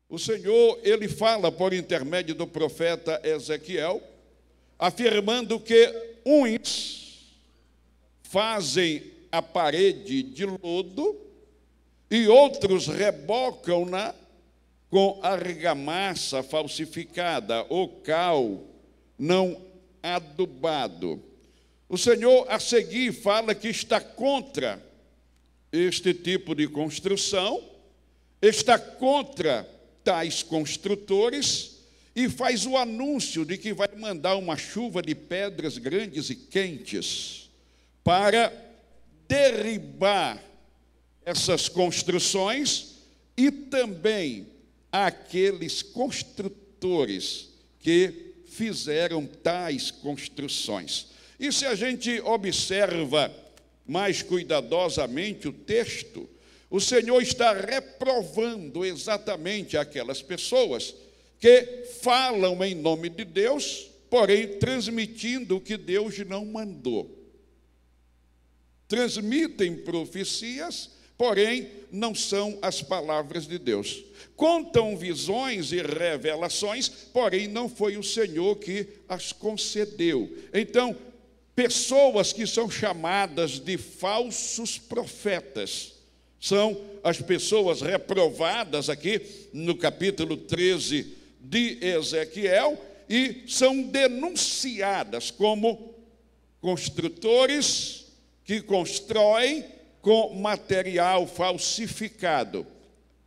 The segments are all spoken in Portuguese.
O Senhor, ele fala por intermédio do profeta Ezequiel, afirmando que uns fazem a parede de lodo e outros rebocam-na com argamassa falsificada, ou cal não adubado. O Senhor, a seguir, fala que está contra este tipo de construção, está contra tais construtores e faz o anúncio de que vai mandar uma chuva de pedras grandes e quentes para derribar essas construções e também aqueles construtores que fizeram tais construções. E se a gente observa mais cuidadosamente o texto, o Senhor está reprovando exatamente aquelas pessoas que falam em nome de Deus, porém transmitindo o que Deus não mandou. Transmitem profecias, porém não são as palavras de Deus. Contam visões e revelações, porém não foi o Senhor que as concedeu. Então, pessoas que são chamadas de falsos profetas são as pessoas reprovadas aqui no capítulo 13 de Ezequiel e são denunciadas como construtores que constroem com material falsificado,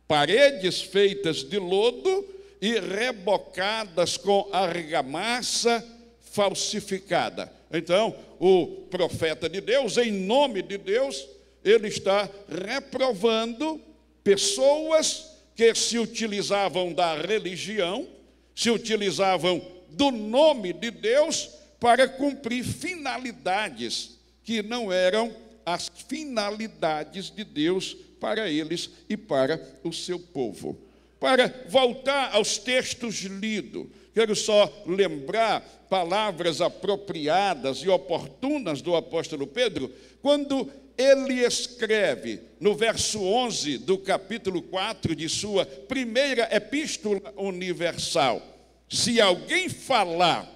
paredes feitas de lodo e rebocadas com argamassa falsificada. Então, o profeta de Deus, em nome de Deus, ele está reprovando pessoas que se utilizavam da religião, se utilizavam do nome de Deus para cumprir finalidades que não eram as finalidades de Deus para eles e para o seu povo. Para voltar aos textos lidos, quero só lembrar palavras apropriadas e oportunas do apóstolo Pedro, quando ele escreve no verso 11 do capítulo 4 de sua primeira epístola universal: se alguém falar,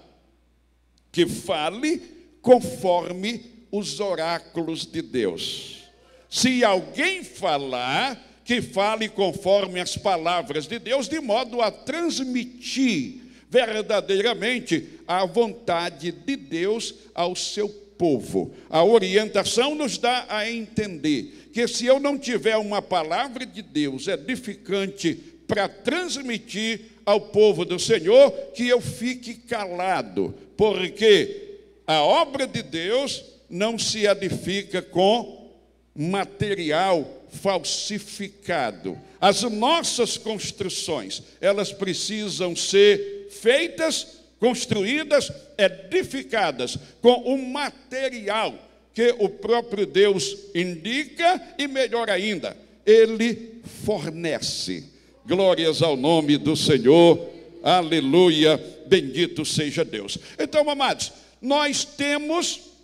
que fale conforme os oráculos de Deus. Se alguém falar, que fale conforme as palavras de Deus, de modo a transmitir verdadeiramente a vontade de Deus ao seu povo. A orientação nos dá a entender que se eu não tiver uma palavra de Deus edificante para transmitir ao povo do Senhor, que eu fique calado, porque a obra de Deus não se edifica com material falsificado. As nossas construções, elas precisam ser feitas, construídas, edificadas com o material que o próprio Deus indica e, melhor ainda, Ele fornece. Glórias ao nome do Senhor, aleluia, bendito seja Deus. Então, amados, nós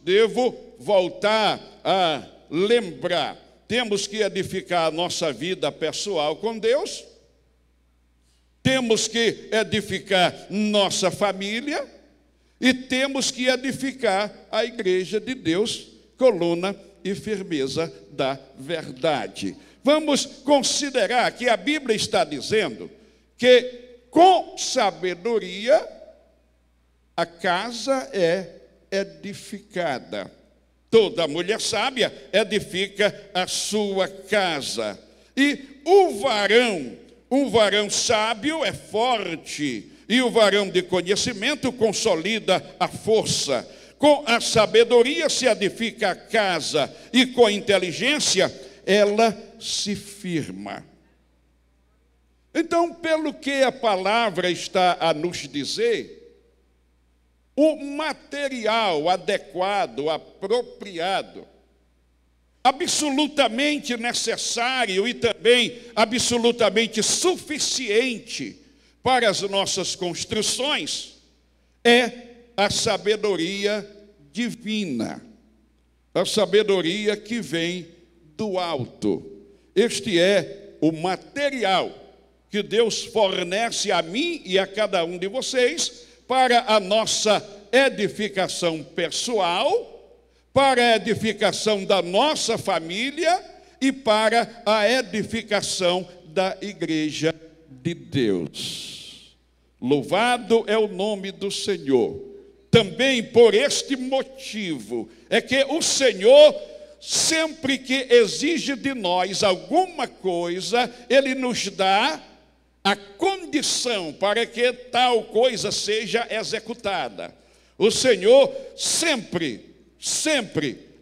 devo voltar a lembrar, temos que edificar a nossa vida pessoal com Deus, temos que edificar nossa família e temos que edificar a igreja de Deus, coluna e firmeza da verdade. Vamos considerar que a Bíblia está dizendo que com sabedoria a casa é edificada. Toda mulher sábia edifica a sua casa. E um varão sábio é forte, e o varão de conhecimento consolida a força. Com a sabedoria se edifica a casa, e com a inteligência ela se firma. Então, pelo que a palavra está a nos dizer, o material adequado, apropriado, absolutamente necessário e também absolutamente suficiente para as nossas construções é a sabedoria divina, a sabedoria que vem do alto. Este é o material que Deus fornece a mim e a cada um de vocês para a nossa edificação pessoal, para a edificação da nossa família e para a edificação da igreja de Deus. Louvado é o nome do Senhor. Também por este motivo é que o Senhor, sempre que exige de nós alguma coisa, Ele nos dá a condição para que tal coisa seja executada. O Senhor sempre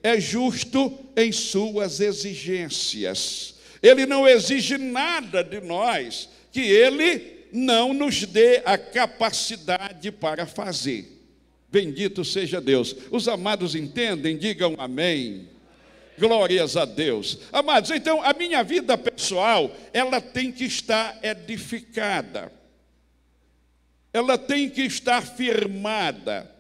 é justo em suas exigências. Ele não exige nada de nós que Ele não nos dê a capacidade para fazer. Bendito seja Deus. Os amados entendem? Digam amém. Glórias a Deus. Amados, então a minha vida pessoal, ela tem que estar edificada. Ela tem que estar firmada.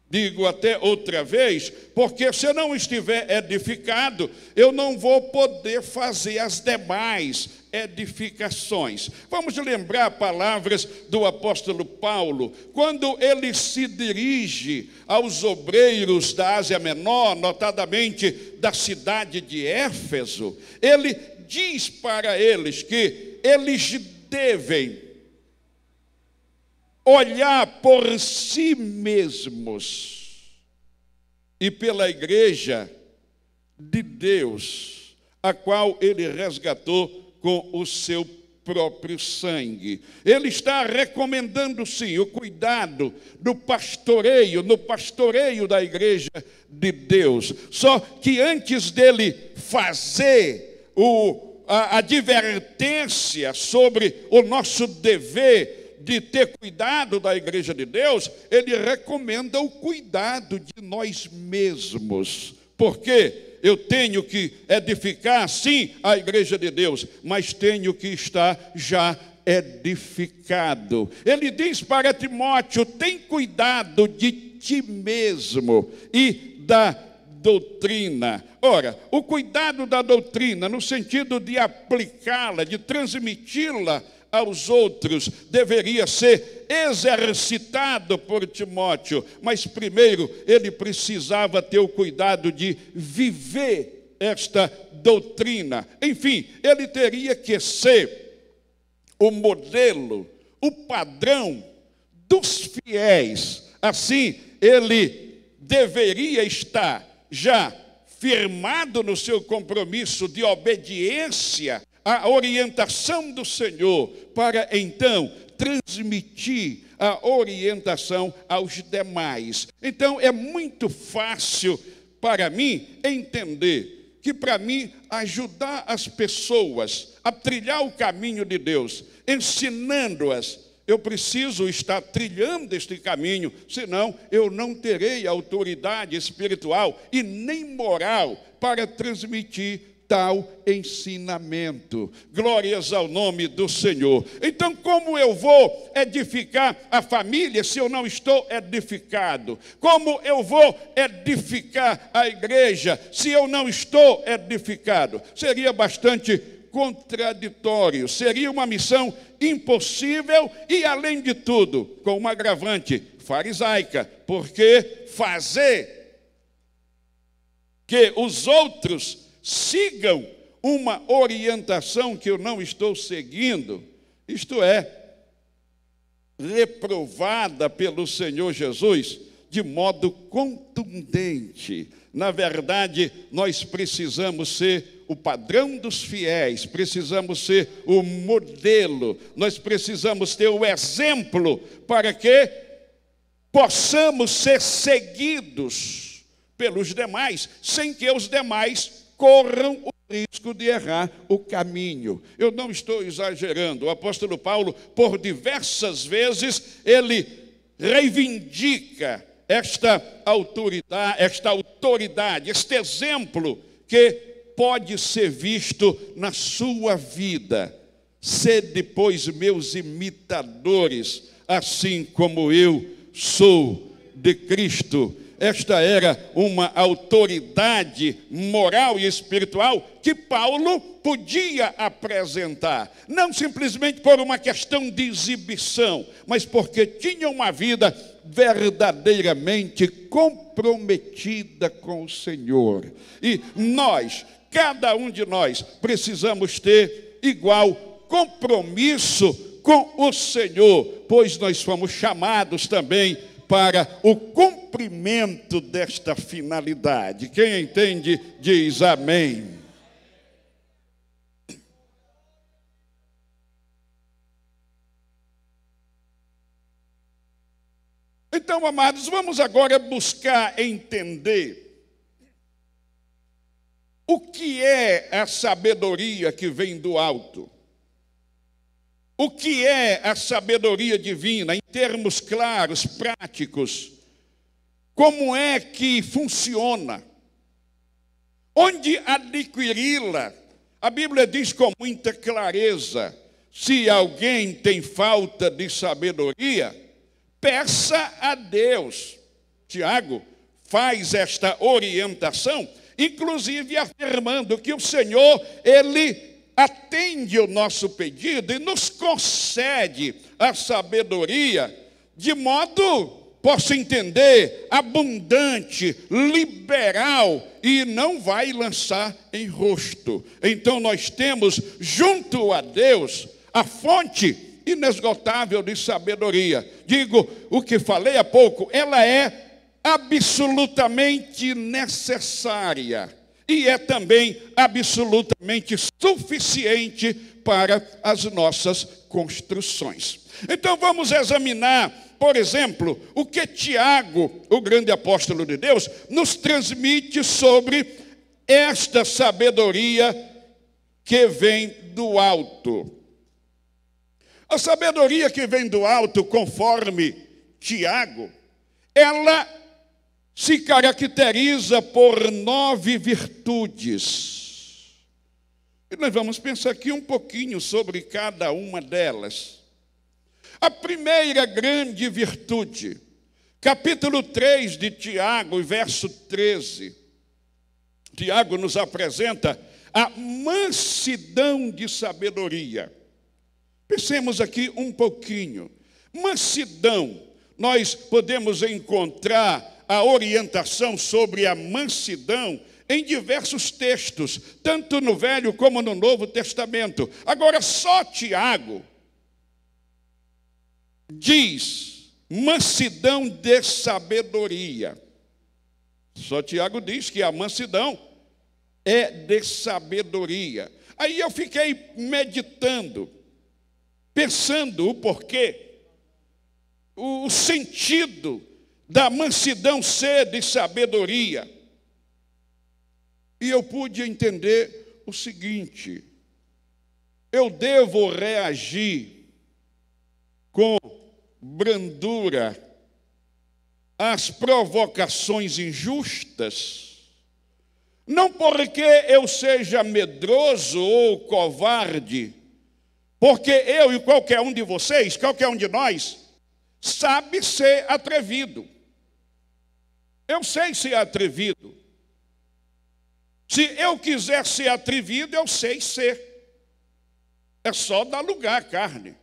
Digo até outra vez, porque se eu não estiver edificado, eu não vou poder fazer as demais edificações. Vamos lembrar palavras do apóstolo Paulo, quando ele se dirige aos obreiros da Ásia Menor, notadamente da cidade de Éfeso, ele diz para eles que eles devem olhar por si mesmos e pela igreja de Deus, a qual ele resgatou com o seu próprio sangue. Ele está recomendando, sim, o cuidado do pastoreio, no pastoreio da igreja de Deus. Só que antes dele fazer a advertência sobre o nosso dever de ter cuidado da igreja de Deus, ele recomenda o cuidado de nós mesmos. Porque eu tenho que edificar, sim, a igreja de Deus, mas tenho que estar já edificado. Ele diz para Timóteo: tem cuidado de ti mesmo e da doutrina. Ora, o cuidado da doutrina, no sentido de aplicá-la, de transmiti-la aos outros, deveria ser exercitado por Timóteo, mas primeiro ele precisava ter o cuidado de viver esta doutrina. Enfim, ele teria que ser o modelo, o padrão dos fiéis. Assim, ele deveria estar já firmado no seu compromisso de obediência à orientação do Senhor, para então transmitir a orientação aos demais. Então é muito fácil para mim entender que, para mim, ajudar as pessoas a trilhar o caminho de Deus, ensinando-as, eu preciso estar trilhando este caminho, senão eu não terei autoridade espiritual e nem moral para transmitir tal ensinamento. Glórias ao nome do Senhor. Então, como eu vou edificar a família se eu não estou edificado? Como eu vou edificar a igreja se eu não estou edificado? Seria bastante contraditório, seria uma missão impossível e, além de tudo, com uma agravante farisaica, porque fazer que os outros sigam uma orientação que eu não estou seguindo, isto é, reprovada pelo Senhor Jesus de modo contundente. Na verdade, nós precisamos ser o padrão dos fiéis, precisamos ser o modelo, nós precisamos ter o exemplo para que possamos ser seguidos pelos demais, sem que os demais corram o risco de errar o caminho. Eu não estou exagerando. O apóstolo Paulo, por diversas vezes, ele reivindica esta autoridade, este exemplo que pode ser visto na sua vida. Sede, pois, meus imitadores, assim como eu sou de Cristo. esta era uma autoridade moral e espiritual que Paulo podia apresentar. Não simplesmente por uma questão de exibição, mas porque tinha uma vida verdadeiramente comprometida com o Senhor. E nós, cada um de nós, precisamos ter igual compromisso com o Senhor, pois nós fomos chamados também para o cumprimento desta finalidade. Quem entende, diz amém. Então, amados, vamos agora buscar entender o que é a sabedoria que vem do alto. O que é a sabedoria divina, em termos claros, práticos? Como é que funciona? Onde adquiri-la? A Bíblia diz com muita clareza: se alguém tem falta de sabedoria, peça a Deus. Tiago faz esta orientação, inclusive afirmando que o Senhor, Ele atende o nosso pedido e nos concede a sabedoria de modo, posso entender, abundante, liberal, e não vai lançar em rosto. Então nós temos junto a Deus a fonte inesgotável de sabedoria. Digo, o que falei há pouco, ela é absolutamente necessária. E é também absolutamente suficiente para as nossas construções. Então vamos examinar, por exemplo, o que Tiago, o grande apóstolo de Deus, nos transmite sobre esta sabedoria que vem do alto. A sabedoria que vem do alto, conforme Tiago, ela se caracteriza por 9 virtudes. E nós vamos pensar aqui um pouquinho sobre cada uma delas. A primeira grande virtude, capítulo 3 de Tiago, verso 13. Tiago nos apresenta a mansidão de sabedoria. Pensemos aqui um pouquinho. Mansidão, nós podemos encontrar a orientação sobre a mansidão em diversos textos, tanto no Velho como no Novo Testamento. Agora, só Tiago diz mansidão de sabedoria. Só Tiago diz que a mansidão é de sabedoria. Aí eu fiquei meditando, pensando o porquê, o sentido da mansidão ser de sabedoria. E eu pude entender o seguinte: eu devo reagir com brandura às provocações injustas, não porque eu seja medroso ou covarde, porque eu e qualquer um de vocês, qualquer um de nós, sabe ser atrevido. Eu sei ser atrevido. Se eu quiser ser atrevido, eu sei ser. É só dar lugar à carne.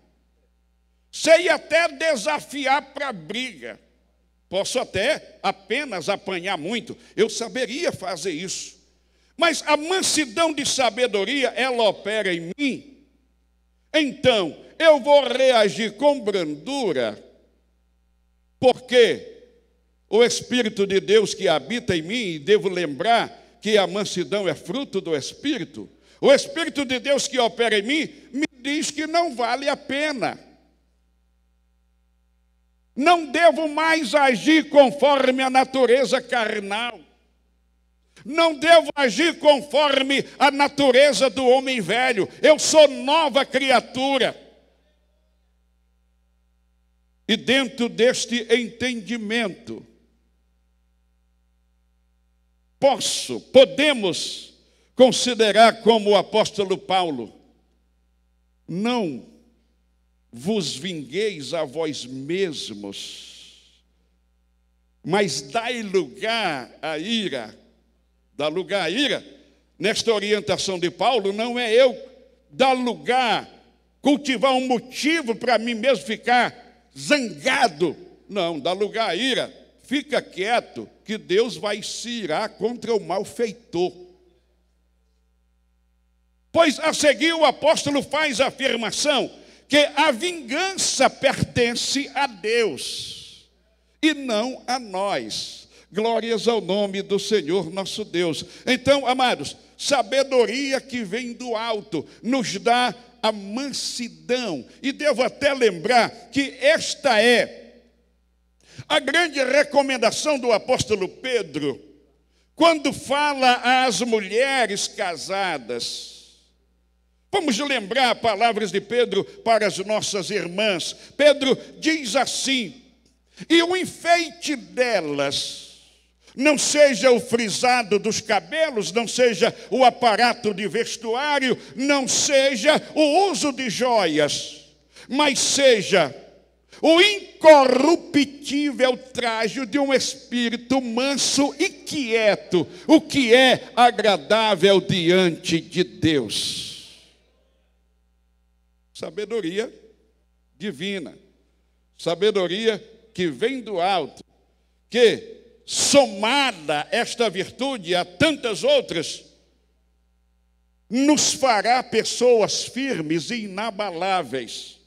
Sei até desafiar para a briga. Posso até apenas apanhar muito. Eu saberia fazer isso. Mas a mansidão de sabedoria, ela opera em mim. Então, eu vou reagir com brandura, porque o Espírito de Deus que habita em mim, e devo lembrar que a mansidão é fruto do Espírito, o Espírito de Deus que opera em mim, me diz que não vale a pena. Não devo mais agir conforme a natureza carnal. Não devo agir conforme a natureza do homem velho. Eu sou nova criatura. E dentro deste entendimento, podemos considerar como o apóstolo Paulo: não vos vingueis a vós mesmos, mas dai lugar à ira. Dá lugar à ira. Nesta orientação de Paulo, não é eu dar lugar, cultivar um motivo para mim mesmo ficar zangado. Não, dá lugar à ira. Fica quieto, que Deus vai se irar contra o malfeitor. Pois a seguir o apóstolo faz a afirmação que a vingança pertence a Deus e não a nós. Glórias ao nome do Senhor nosso Deus. Então, amados, sabedoria que vem do alto nos dá a mansidão. E devo até lembrar que esta é a grande recomendação do apóstolo Pedro, quando fala às mulheres casadas. Vamos lembrar palavras de Pedro para as nossas irmãs. Pedro diz assim: e o enfeite delas não seja o frisado dos cabelos, não seja o aparato de vestuário, não seja o uso de joias, mas seja o incorruptível trajo de um espírito manso e quieto, o que é agradável diante de Deus. Sabedoria divina, sabedoria que vem do alto, que, somada esta virtude a tantas outras, nos fará pessoas firmes e inabaláveis,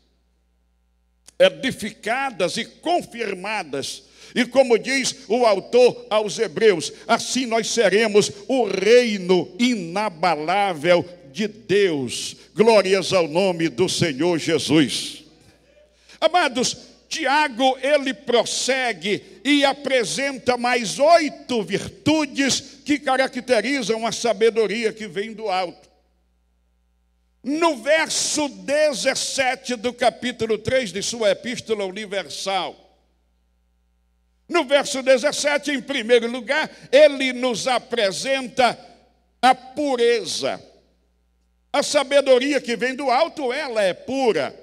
edificadas e confirmadas. E como diz o autor aos Hebreus, assim nós seremos o reino inabalável de Deus. Glórias ao nome do Senhor Jesus. Amados, Tiago, ele prossegue e apresenta mais 8 virtudes que caracterizam a sabedoria que vem do alto. No verso 17 do capítulo 3 de sua Epístola Universal, no verso 17, em primeiro lugar, ele nos apresenta a pureza. A sabedoria que vem do alto, ela é pura.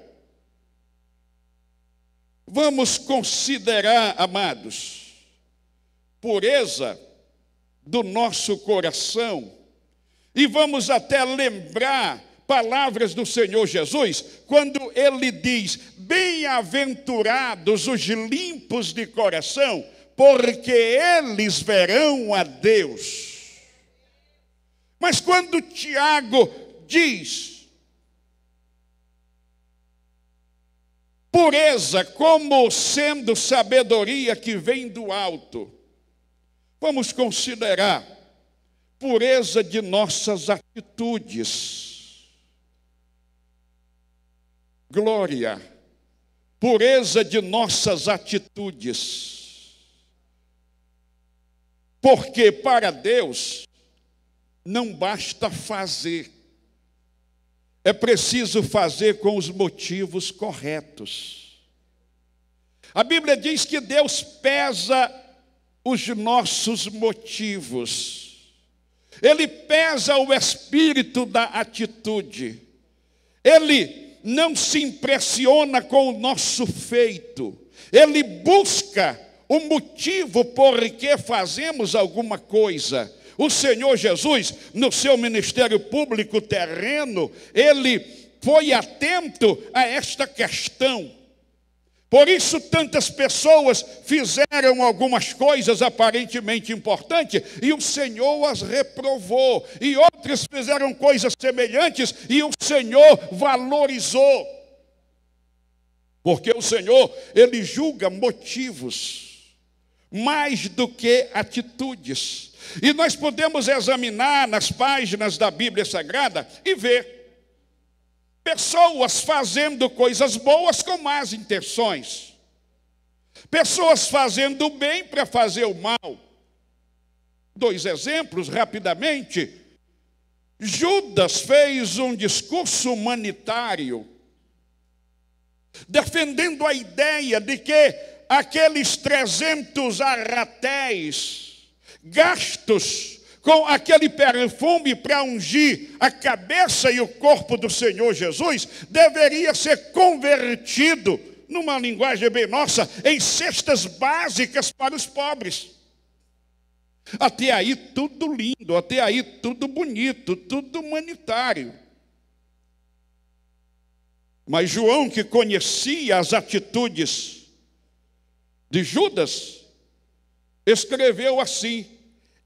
Vamos considerar, amados, pureza do nosso coração. E vamos até lembrar palavras do Senhor Jesus, quando ele diz: bem-aventurados os limpos de coração, porque eles verão a Deus. Mas quando Tiago diz pureza como sendo sabedoria que vem do alto, vamos considerar pureza de nossas atitudes. Glória, pureza de nossas atitudes. Porque para Deus não basta fazer, é preciso fazer com os motivos corretos. A Bíblia diz que Deus pesa os nossos motivos. Ele pesa o espírito da atitude. Ele não se impressiona com o nosso feito. Ele busca o motivo por que fazemos alguma coisa. O Senhor Jesus, no seu ministério público terreno, ele foi atento a esta questão. Por isso, tantas pessoas fizeram algumas coisas aparentemente importantes e o Senhor as reprovou. E outras fizeram coisas semelhantes e o Senhor valorizou. Porque o Senhor, ele julga motivos mais do que atitudes. E nós podemos examinar nas páginas da Bíblia Sagrada e ver pessoas fazendo coisas boas com más intenções. Pessoas fazendo o bem para fazer o mal. 2 exemplos, rapidamente. Judas fez um discurso humanitário, defendendo a ideia de que aqueles 300 arratéis gastos com aquele perfume para ungir a cabeça e o corpo do Senhor Jesus, deveria ser convertido numa linguagem bem nossa, em cestas básicas para os pobres. Até aí tudo lindo, até aí tudo bonito, tudo humanitário. Mas João, que conhecia as atitudes de Judas, escreveu assim: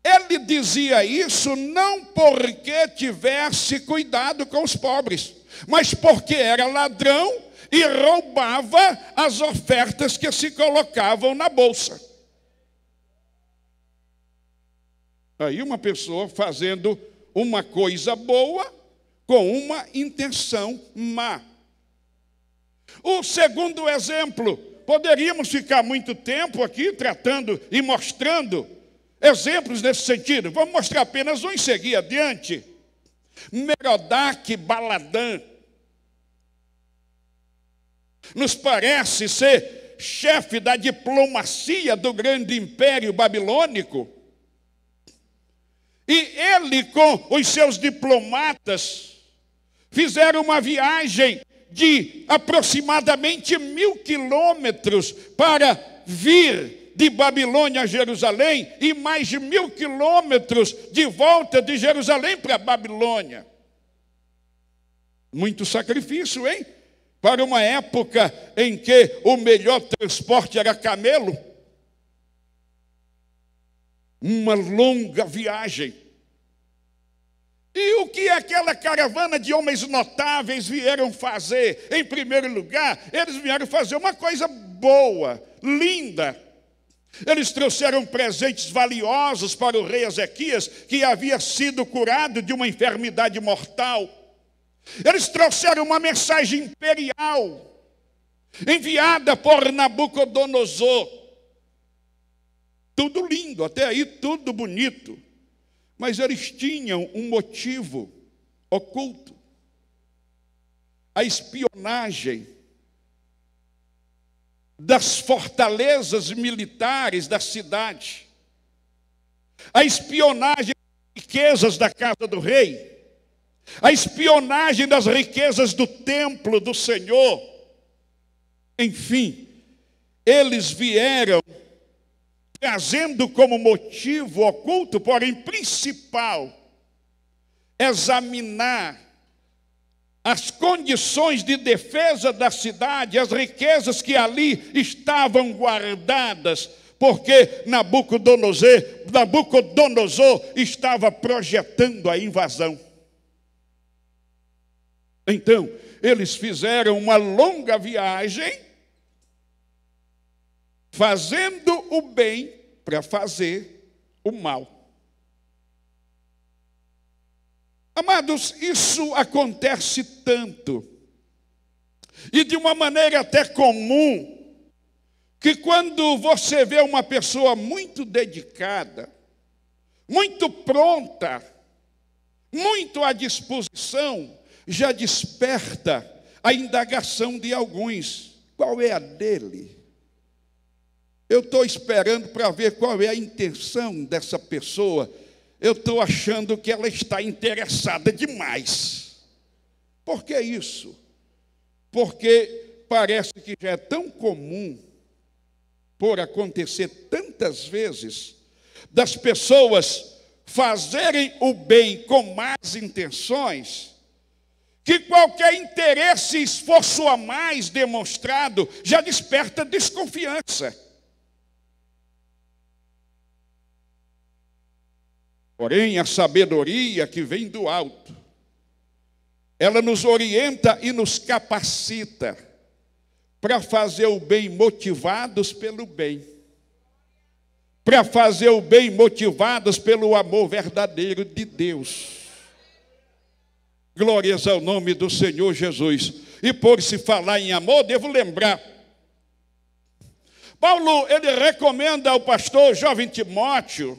ele dizia isso não porque tivesse cuidado com os pobres, mas porque era ladrão e roubava as ofertas que se colocavam na bolsa. Aí uma pessoa fazendo uma coisa boa com uma intenção má. O segundo exemplo, poderíamos ficar muito tempo aqui tratando e mostrando exemplos nesse sentido. Vamos mostrar apenas um e seguir adiante. Merodach Baladã nos parece ser chefe da diplomacia do grande império babilônico. E ele, com os seus diplomatas, fizeram uma viagem de aproximadamente 1000 quilômetros para vir de Babilônia a Jerusalém e mais de 1000 quilômetros de volta de Jerusalém para Babilônia. Muito sacrifício, hein? Para uma época em que o melhor transporte era camelo. Uma longa viagem. E o que aquela caravana de homens notáveis vieram fazer? Em primeiro lugar, eles vieram fazer uma coisa boa, linda. Eles trouxeram presentes valiosos para o rei Ezequias, que havia sido curado de uma enfermidade mortal. Eles trouxeram uma mensagem imperial, enviada por Nabucodonosor. Tudo lindo, até aí tudo bonito. Mas eles tinham um motivo oculto. A espionagem das fortalezas militares da cidade. A espionagem das riquezas da casa do rei. A espionagem das riquezas do templo do Senhor. Enfim, eles vieram trazendo como motivo oculto, porém principal, examinar as condições de defesa da cidade, as riquezas que ali estavam guardadas, porque Nabucodonosor estava projetando a invasão. Então, eles fizeram uma longa viagem, fazendo o bem para fazer o mal. Amados, isso acontece tanto, e de uma maneira até comum, que quando você vê uma pessoa muito dedicada, muito pronta, muito à disposição, já desperta a indagação de alguns: qual é a dele? Eu estou esperando para ver qual é a intenção dessa pessoa. Eu estou achando que ela está interessada demais. Por que isso? Porque parece que já é tão comum, por acontecer tantas vezes, das pessoas fazerem o bem com más intenções, que qualquer interesse e esforço a mais demonstrado já desperta desconfiança. Porém, a sabedoria que vem do alto, ela nos orienta e nos capacita para fazer o bem motivados pelo bem, para fazer o bem motivados pelo amor verdadeiro de Deus. Glórias ao nome do Senhor Jesus. E por se falar em amor, devo lembrar, Paulo, ele recomenda ao pastor jovem Timóteo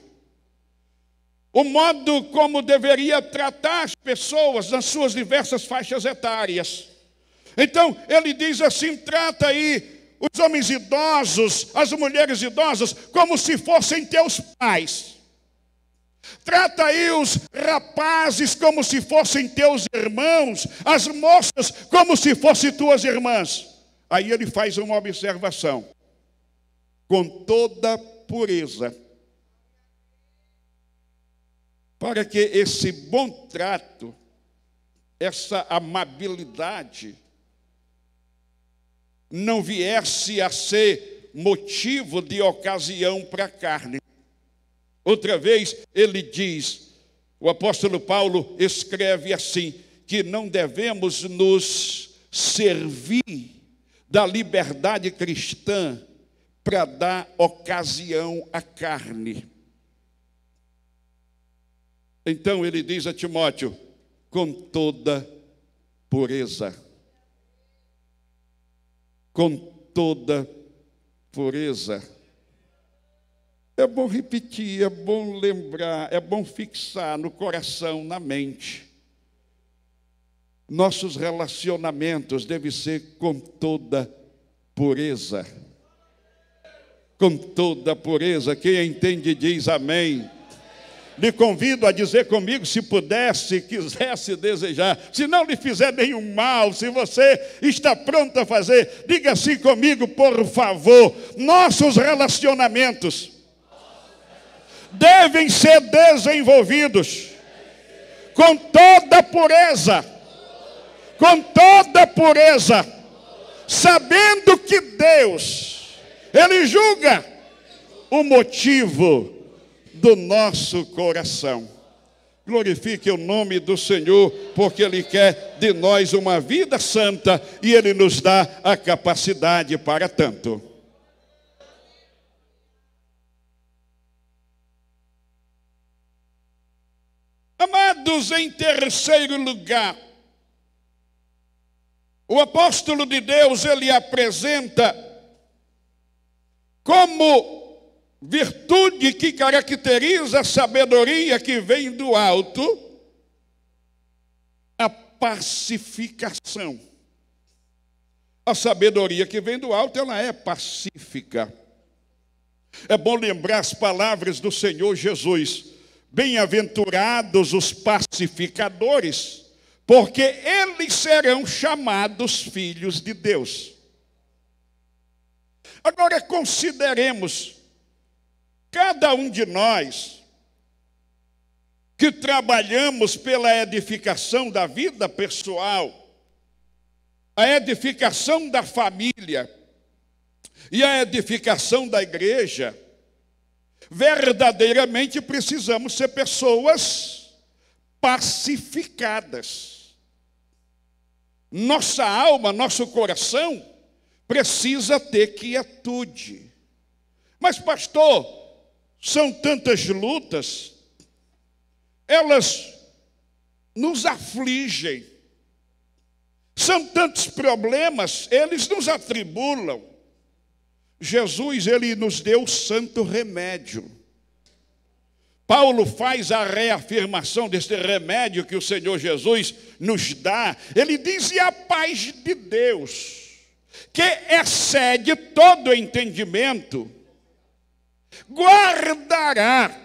o modo como deveria tratar as pessoas nas suas diversas faixas etárias. Então, ele diz assim: trata aí os homens idosos, as mulheres idosas, como se fossem teus pais. Trata aí os rapazes como se fossem teus irmãos, as moças como se fossem tuas irmãs. Aí ele faz uma observação. Com toda pureza. Para que esse bom trato, essa amabilidade, não viesse a ser motivo de ocasião para a carne. Outra vez ele diz, o apóstolo Paulo escreve assim, que não devemos nos servir da liberdade cristã para dar ocasião à carne. Então ele diz a Timóteo, com toda pureza. Com toda pureza. É bom repetir, é bom lembrar, é bom fixar no coração, na mente. Nossos relacionamentos devem ser com toda pureza. Com toda pureza. Quem entende diz amém. Lhe convido a dizer comigo, se pudesse, quisesse, desejar, se não lhe fizer nenhum mal, se você está pronto a fazer, diga assim comigo, por favor. Nossos relacionamentos devem ser desenvolvidos com toda pureza, sabendo que Deus, Ele julga o motivo do nosso coração. Glorifique o nome do Senhor, porque Ele quer de nós uma vida santa e Ele nos dá a capacidade para tanto. Amados, em terceiro lugar, o apóstolo de Deus, ele apresenta como virtude que caracteriza a sabedoria que vem do alto, a pacificação. A sabedoria que vem do alto, ela é pacífica. É bom lembrar as palavras do Senhor Jesus. Bem-aventurados os pacificadores, porque eles serão chamados filhos de Deus. Agora consideremos cada um de nós que trabalhamos pela edificação da vida pessoal, a edificação da família e a edificação da igreja, verdadeiramente precisamos ser pessoas pacificadas. Nossa alma, nosso coração precisa ter quietude. Mas, pastor, são tantas lutas, elas nos afligem. São tantos problemas, eles nos atribulam. Jesus, ele nos deu o santo remédio. Paulo faz a reafirmação deste remédio que o Senhor Jesus nos dá. Ele diz, e a paz de Deus, que excede todo entendimento, guardará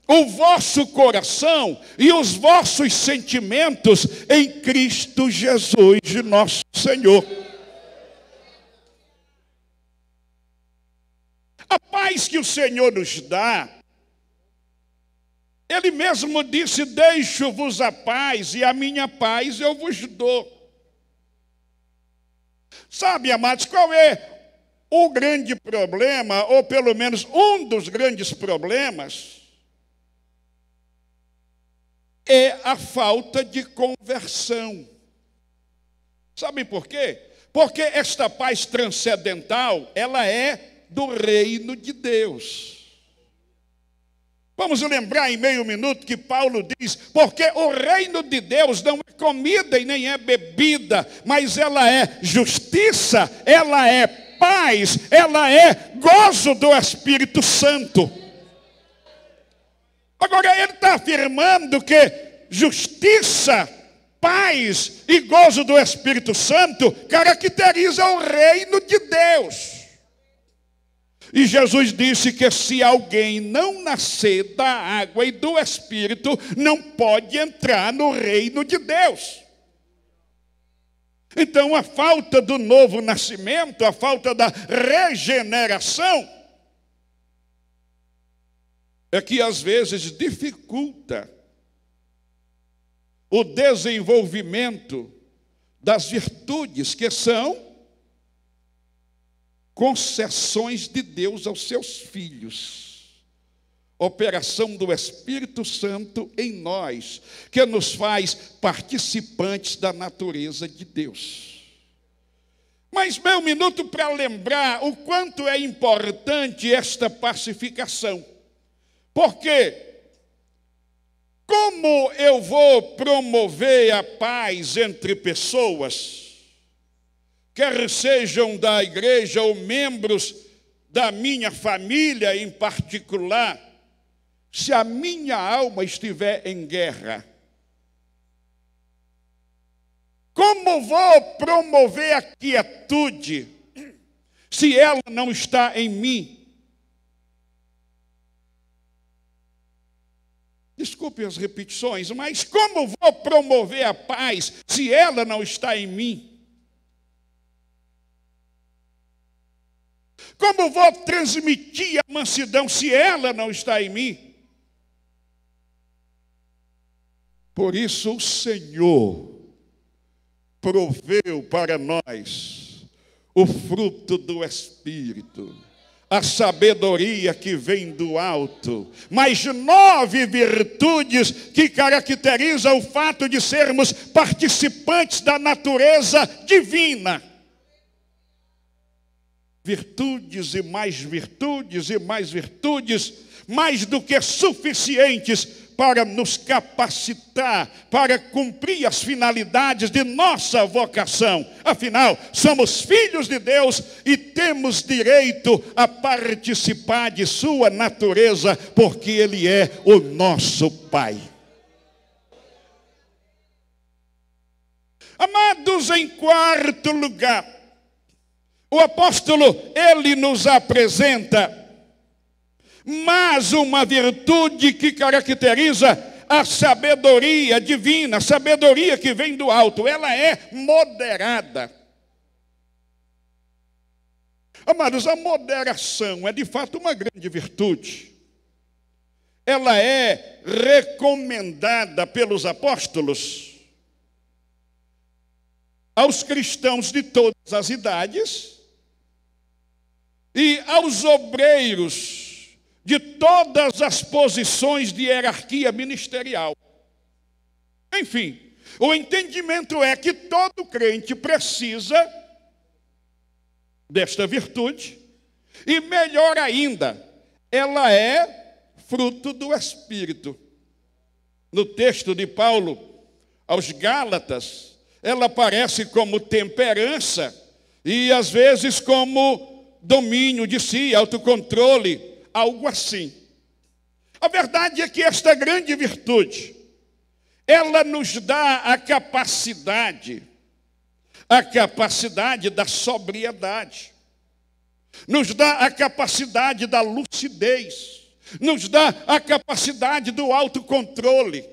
o vosso coração e os vossos sentimentos em Cristo Jesus, nosso Senhor. A paz que o Senhor nos dá, Ele mesmo disse, deixo-vos a paz e a minha paz eu vos dou. Sabe, amados, qual é o grande problema, ou pelo menos um dos grandes problemas, é a falta de conversão. Sabem por quê? Porque esta paz transcendental, ela é do reino de Deus. Vamos lembrar em meio minuto que Paulo diz, porque o reino de Deus não é comida e nem é bebida, mas ela é justiça, ela é paz, ela é gozo do Espírito Santo. Agora ele está afirmando que justiça, paz e gozo do Espírito Santo caracteriza o reino de Deus. E Jesus disse que se alguém não nascer da água e do Espírito, não pode entrar no reino de Deus. Então, a falta do novo nascimento, a falta da regeneração, é que às vezes dificulta o desenvolvimento das virtudes que são concessões de Deus aos seus filhos. Operação do Espírito Santo em nós, que nos faz participantes da natureza de Deus. Mas meu minuto para lembrar o quanto é importante esta pacificação. Porque como eu vou promover a paz entre pessoas, quer sejam da igreja ou membros da minha família em particular, se a minha alma estiver em guerra? Como vou promover a quietude se ela não está em mim? Desculpe as repetições, mas como vou promover a paz se ela não está em mim? Como vou transmitir a mansidão se ela não está em mim? Por isso o Senhor proveu para nós o fruto do Espírito, a sabedoria que vem do alto, mais 9 virtudes que caracterizam o fato de sermos participantes da natureza divina. Virtudes e mais virtudes e mais virtudes, mais do que suficientes para nos capacitar, para cumprir as finalidades de nossa vocação. Afinal, somos filhos de Deus e temos direito a participar de sua natureza, porque Ele é o nosso Pai. Amados, em quarto lugar, o apóstolo, ele nos apresenta mais uma virtude que caracteriza a sabedoria divina, a sabedoria que vem do alto. Ela é moderada. Amados, a moderação é de fato uma grande virtude. Ela é recomendada pelos apóstolos aos cristãos de todas as idades e aos obreiros de todas as posições de hierarquia ministerial. Enfim, o entendimento é que todo crente precisa desta virtude, e melhor ainda, ela é fruto do Espírito. No texto de Paulo aos Gálatas, ela aparece como temperança e às vezes como domínio de si, autocontrole, algo assim. A verdade é que esta grande virtude, ela nos dá a capacidade da sobriedade, nos dá a capacidade da lucidez, nos dá a capacidade do autocontrole.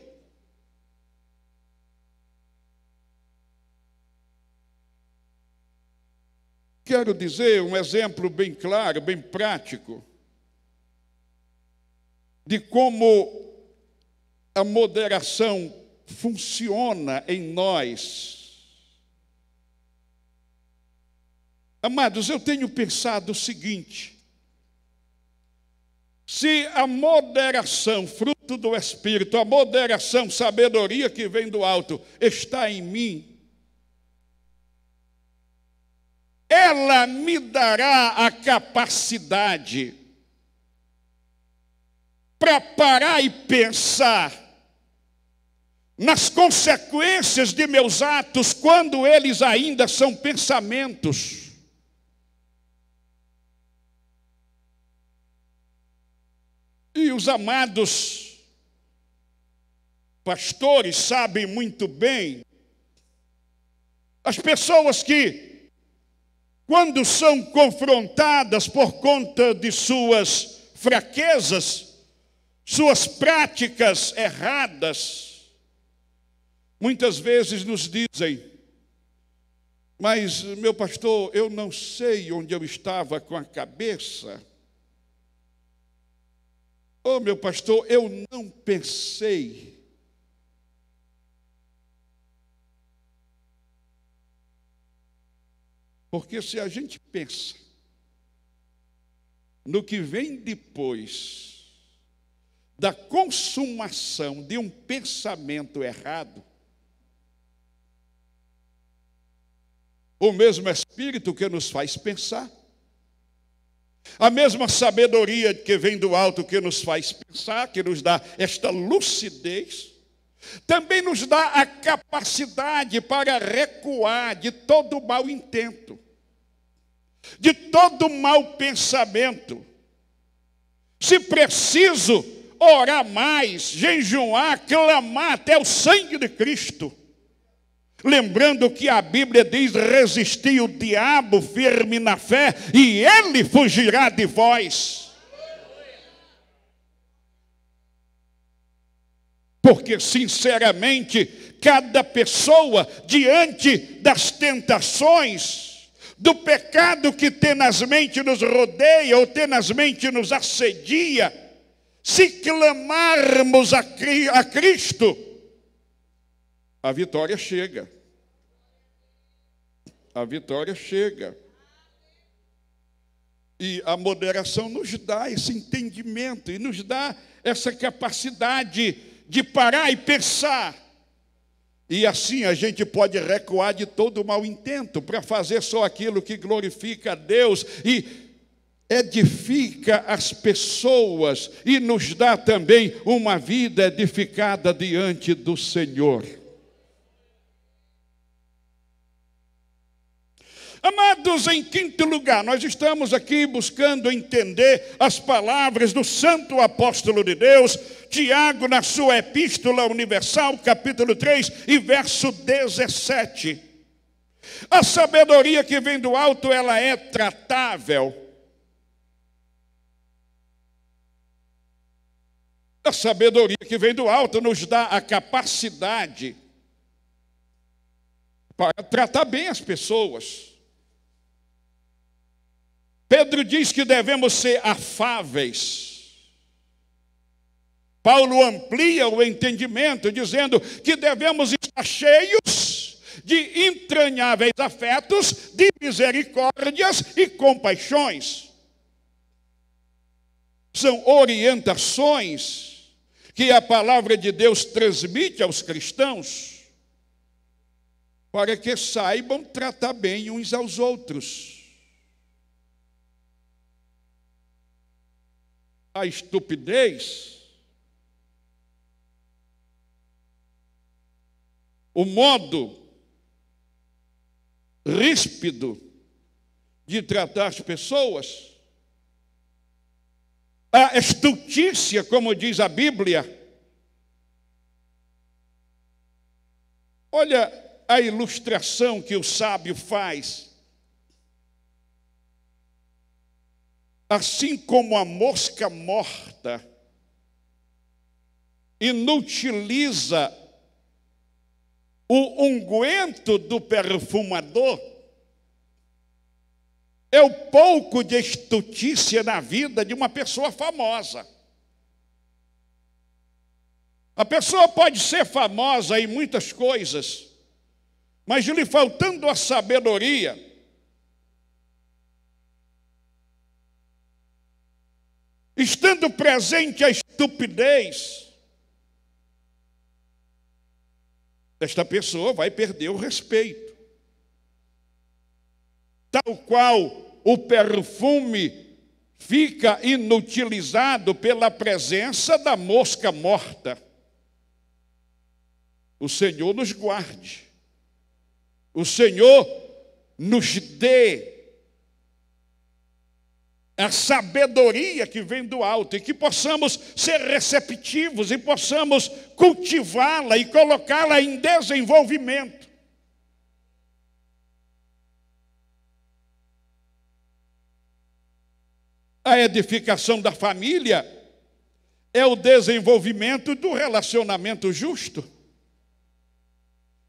Quero dizer um exemplo bem claro, bem prático, de como a moderação funciona em nós. Amados, eu tenho pensado o seguinte: se a moderação, fruto do Espírito, a moderação, sabedoria que vem do alto, está em mim, ela me dará a capacidade para parar e pensar nas consequências de meus atos quando eles ainda são pensamentos. E os amados pastores sabem muito bem, as pessoas que, quando são confrontadas por conta de suas fraquezas, suas práticas erradas, muitas vezes nos dizem: Mas, meu pastor, eu não sei onde eu estava com a cabeça. Oh, meu pastor, eu não pensei. Porque se a gente pensa no que vem depois da consumação de um pensamento errado, o mesmo Espírito que nos faz pensar, a mesma sabedoria que vem do alto que nos faz pensar, que nos dá esta lucidez, também nos dá a capacidade para recuar de todo mau intento, de todo mau pensamento. Se preciso, orar mais, jejuar, clamar até o sangue de Cristo. Lembrando que a Bíblia diz: resistir o diabo firme na fé, e ele fugirá de vós. Porque, sinceramente, cada pessoa, diante das tentações, do pecado que tenazmente nos rodeia ou tenazmente nos assedia, se clamarmos a Cristo, a vitória chega. A vitória chega. E a moderação nos dá esse entendimento e nos dá essa capacidade de parar e pensar. E assim a gente pode recuar de todo o mau intento para fazer só aquilo que glorifica a Deus e edifica as pessoas e nos dá também uma vida edificada diante do Senhor. Amados, em quinto lugar, nós estamos aqui buscando entender as palavras do santo apóstolo de Deus, Tiago, na sua Epístola Universal, capítulo 3 e verso 17. A sabedoria que vem do alto, ela é tratável. A sabedoria que vem do alto nos dá a capacidade para tratar bem as pessoas. Pedro diz que devemos ser afáveis. Paulo amplia o entendimento, dizendo que devemos estar cheios de entranháveis afetos, de misericórdias e compaixões. São orientações que a palavra de Deus transmite aos cristãos para que saibam tratar bem uns aos outros. A estupidez, o modo ríspido de tratar as pessoas, a estultícia, como diz a Bíblia. Olha a ilustração que o sábio faz. Assim como a mosca morta inutiliza o unguento do perfumador, é o pouco de estutícia na vida de uma pessoa famosa. A pessoa pode ser famosa em muitas coisas, mas lhe faltando a sabedoria, estando presente a estupidez, esta pessoa vai perder o respeito. Tal qual o perfume fica inutilizado pela presença da mosca morta. O Senhor nos guarde. O Senhor nos dê a sabedoria que vem do alto e que possamos ser receptivos e possamos cultivá-la e colocá-la em desenvolvimento. A edificação da família é o desenvolvimento do relacionamento justo.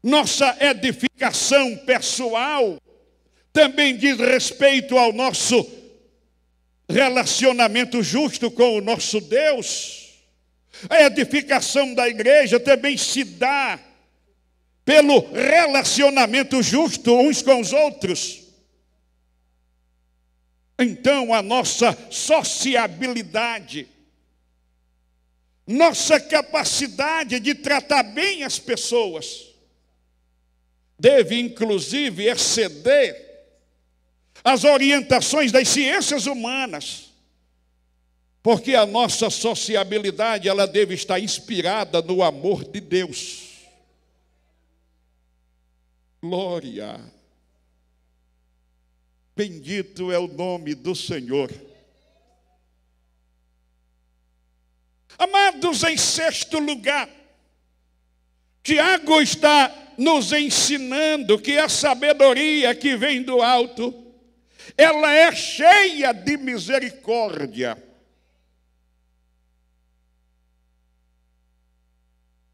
Nossa edificação pessoal também diz respeito ao nosso relacionamento justo com o nosso Deus. A edificação da igreja também se dá pelo relacionamento justo uns com os outros. Então, a nossa sociabilidade, nossa capacidade de tratar bem as pessoas, deve, inclusive, exceder as orientações das ciências humanas, porque a nossa sociabilidade, ela deve estar inspirada no amor de Deus. Glória! Bendito é o nome do Senhor. Amados, em sexto lugar, Tiago está nos ensinando que a sabedoria que vem do alto, ela é cheia de misericórdia.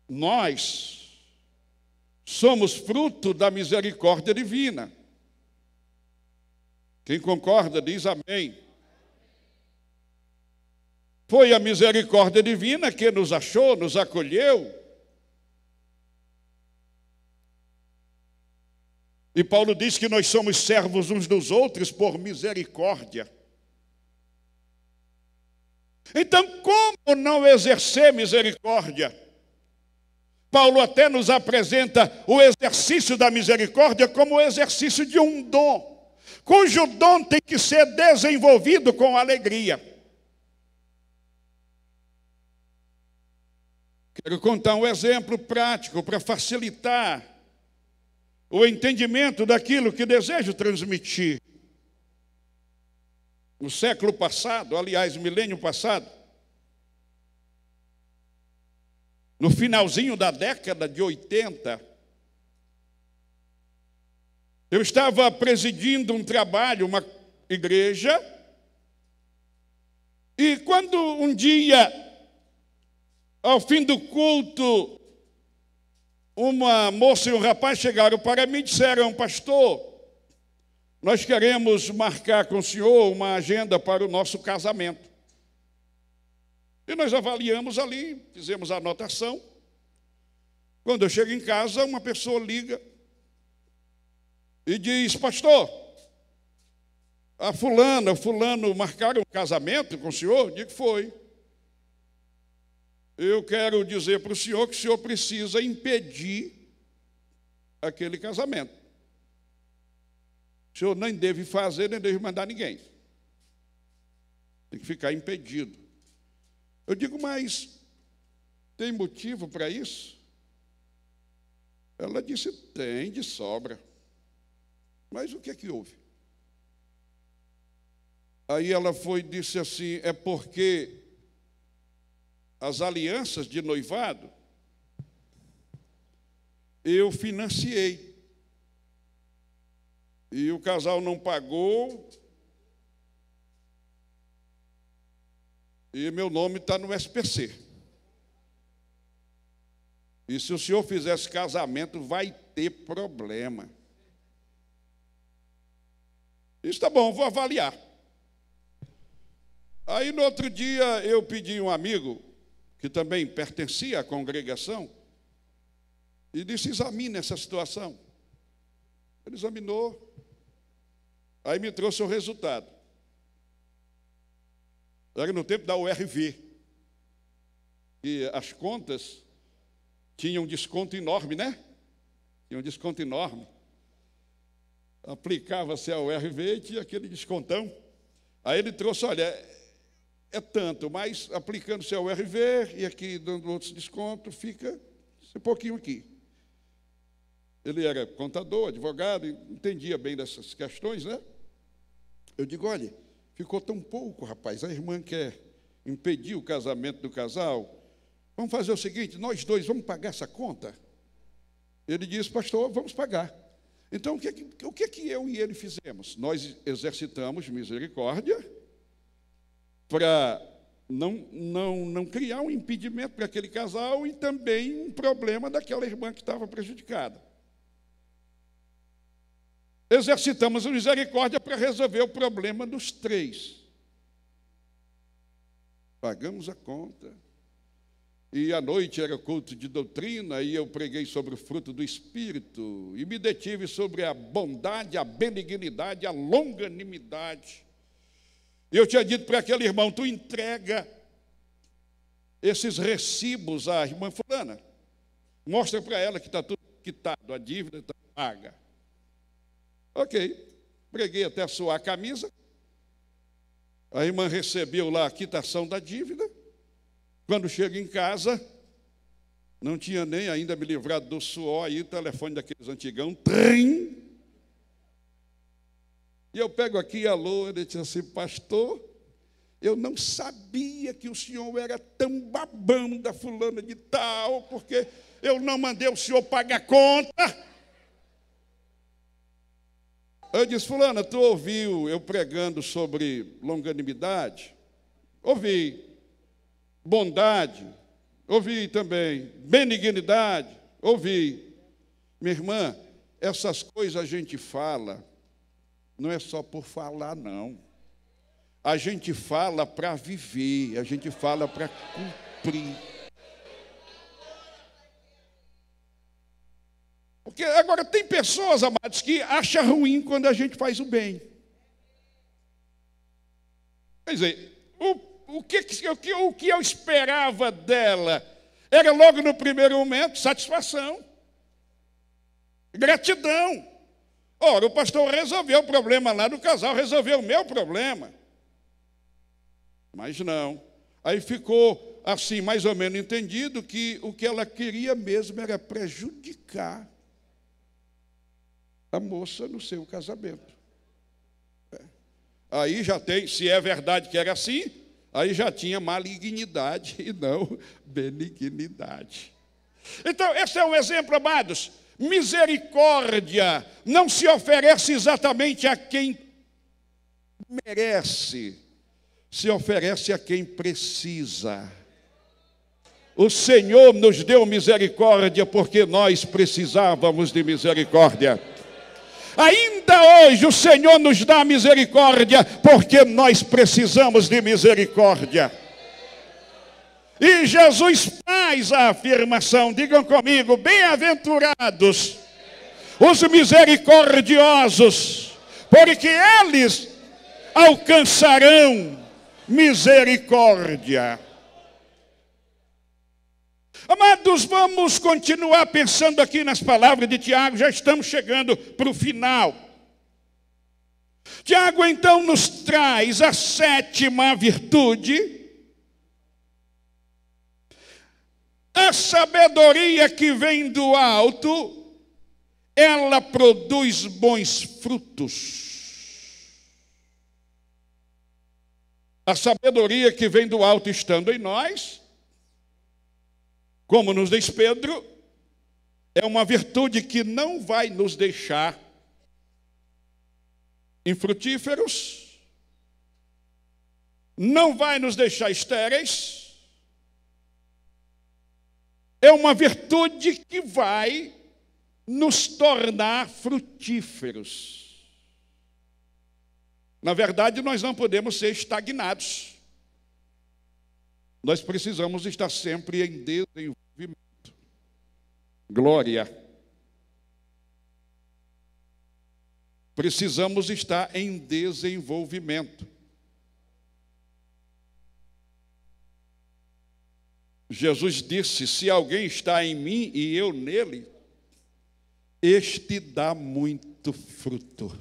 Nós somos fruto da misericórdia divina. Quem concorda diz amém. Foi a misericórdia divina que nos achou, nos acolheu. E Paulo diz que nós somos servos uns dos outros por misericórdia. Então, como não exercer misericórdia? Paulo até nos apresenta o exercício da misericórdia como o exercício de um dom, cujo dom tem que ser desenvolvido com alegria. Quero contar um exemplo prático para facilitar o entendimento daquilo que desejo transmitir. No século passado, aliás, milênio passado, no finalzinho da década de 80, eu estava presidindo um trabalho, uma igreja, e quando um dia, ao fim do culto, uma moça e um rapaz chegaram para mim e disseram: pastor, nós queremos marcar com o senhor uma agenda para o nosso casamento. E nós avaliamos ali, fizemos a anotação. Quando eu chego em casa, uma pessoa liga e diz: pastor, a fulana, o fulano marcaram um casamento com o senhor? Eu digo: foi. Eu quero dizer para o senhor que o senhor precisa impedir aquele casamento. O senhor nem deve fazer, nem deve mandar ninguém. Tem que ficar impedido. Eu digo: mas tem motivo para isso? Ela disse: tem, de sobra. Mas o que é que houve? Aí ela foi e disse assim: é porque as alianças de noivado eu financiei. E o casal não pagou. E meu nome está no SPC. E se o senhor fizer esse casamento, vai ter problema. Isso está bom, vou avaliar. Aí, no outro dia, eu pedi um amigo, que também pertencia à congregação, e disse: examine essa situação. Ele examinou, aí me trouxe o resultado. Era no tempo da URV, e as contas tinham um desconto enorme, né? Tinha um desconto enorme. Aplicava-se a URV e tinha aquele descontão. Aí ele trouxe: olha, é tanto, mas aplicando-se a URV e aqui dando outros descontos, fica esse pouquinho aqui. Ele era contador, advogado, entendia bem dessas questões, né? Eu digo: olha, ficou tão pouco, rapaz, a irmã quer impedir o casamento do casal. Vamos fazer o seguinte, nós dois vamos pagar essa conta? Ele disse: pastor, vamos pagar. Então, o que é que eu e ele fizemos? Nós exercitamos misericórdia para não criar um impedimento para aquele casal e também um problema daquela irmã que estava prejudicada. exercitamos a misericórdia para resolver o problema dos 3. Pagamos a conta. E à noite era culto de doutrina, e eu preguei sobre o fruto do Espírito, e me detive sobre a bondade, a benignidade, a longanimidade. E eu tinha dito para aquele irmão: tu entrega esses recibos à irmã fulana, mostra para ela que está tudo quitado, a dívida está paga. Ok, preguei até suar a camisa, a irmã recebeu lá a quitação da dívida. Quando chega em casa, não tinha nem ainda me livrado do suor, aí o telefone daqueles antigão, trem. E eu pego aqui, alô, ele disse assim: pastor, eu não sabia que o senhor era tão babão da fulana de tal, porque eu não mandei o senhor pagar a conta. Eu disse: fulana, tu ouviu eu pregando sobre longanimidade? Ouvi. Bondade, ouvi também. Benignidade, ouvi. Minha irmã, essas coisas a gente fala, não é só por falar, não. A gente fala para viver, a gente fala para cumprir. Porque agora tem pessoas, amados, que acham ruim quando a gente faz o bem. Quer dizer, o que eu esperava dela era logo no primeiro momento satisfação, gratidão. Ora, o pastor resolveu o problema lá do casal, resolveu o meu problema. Mas não. Aí ficou assim, mais ou menos entendido, que o que ela queria mesmo era prejudicar a moça no seu casamento. Aí já tem, se é verdade que era assim, aí já tinha malignidade e não benignidade. Então, esse é um exemplo, amados. Misericórdia não se oferece exatamente a quem merece, se oferece a quem precisa. O Senhor nos deu misericórdia porque nós precisávamos de misericórdia. Ainda hoje o Senhor nos dá misericórdia porque nós precisamos de misericórdia. E Jesus faz a afirmação, digam comigo: bem-aventurados os misericordiosos, porque eles alcançarão misericórdia. Amados, vamos continuar pensando aqui nas palavras de Tiago, já estamos chegando para o final. Tiago então nos traz a 7ª virtude, a sabedoria que vem do alto, ela produz bons frutos. A sabedoria que vem do alto estando em nós, como nos diz Pedro, é uma virtude que não vai nos deixar infrutíferos, não vai nos deixar estéreis, é uma virtude que vai nos tornar frutíferos. Na verdade, nós não podemos ser estagnados. Nós precisamos estar sempre em desenvolvimento. Glória. Precisamos estar em desenvolvimento. Jesus disse: se alguém está em mim e eu nele, este dá muito fruto.